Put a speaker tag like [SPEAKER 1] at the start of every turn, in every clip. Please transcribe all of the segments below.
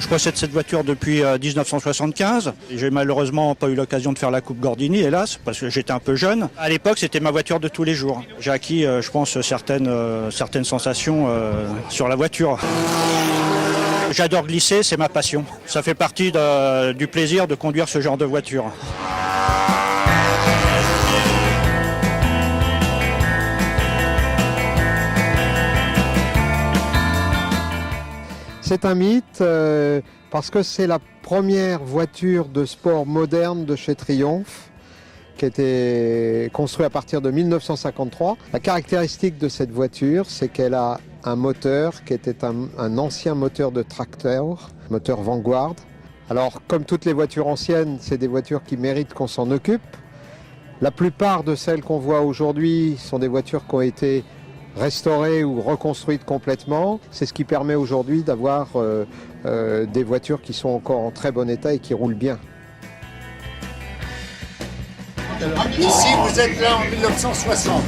[SPEAKER 1] Je possède cette voiture depuis 1975. J'ai malheureusement pas eu l'occasion de faire la Coupe Gordini, hélas, parce que j'étais un peu jeune. À l'époque, c'était ma voiture de tous les jours. J'ai acquis, je pense, certaines sensations sur la voiture. J'adore glisser, c'est ma passion. Ça fait partie du plaisir de conduire ce genre de voiture.
[SPEAKER 2] C'est un mythe parce que c'est la première voiture de sport moderne de chez Triumph qui a été construite à partir de 1953. La caractéristique de cette voiture, c'est qu'elle a un moteur qui était un ancien moteur de tracteur, moteur Vanguard. Alors, comme toutes les voitures anciennes, c'est des voitures qui méritent qu'on s'en occupe. La plupart de celles qu'on voit aujourd'hui sont des voitures qui ont été restaurées ou reconstruites complètement. C'est ce qui permet aujourd'hui d'avoir des voitures qui sont encore en très bon état et qui roulent bien.
[SPEAKER 3] Ici, vous êtes là en 1960.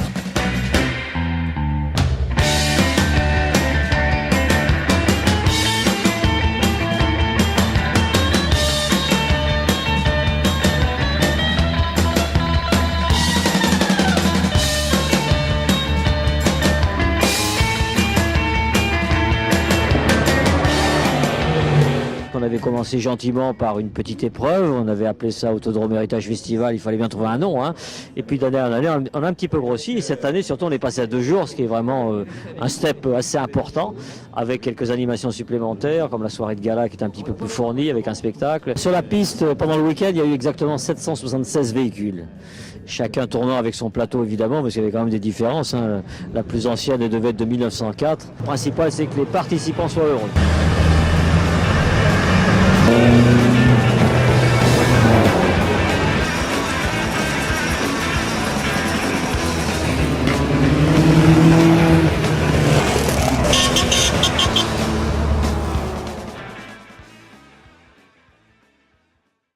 [SPEAKER 4] On avait commencé gentiment par une petite épreuve, on avait appelé ça Autodrome Héritage Festival, il fallait bien trouver un nom, hein. Et puis d'année en année, on a un petit peu grossi, et cette année surtout on est passé à 2 jours, ce qui est vraiment un step assez important, avec quelques animations supplémentaires, comme la soirée de gala qui est un petit peu plus fournie, avec un spectacle. Sur la piste, pendant le week-end, il y a eu exactement 776 véhicules. Chacun tournant avec son plateau évidemment, parce qu'il y avait quand même des différences, hein. La plus ancienne devait être de 1904. Le principal, c'est que les participants soient heureux.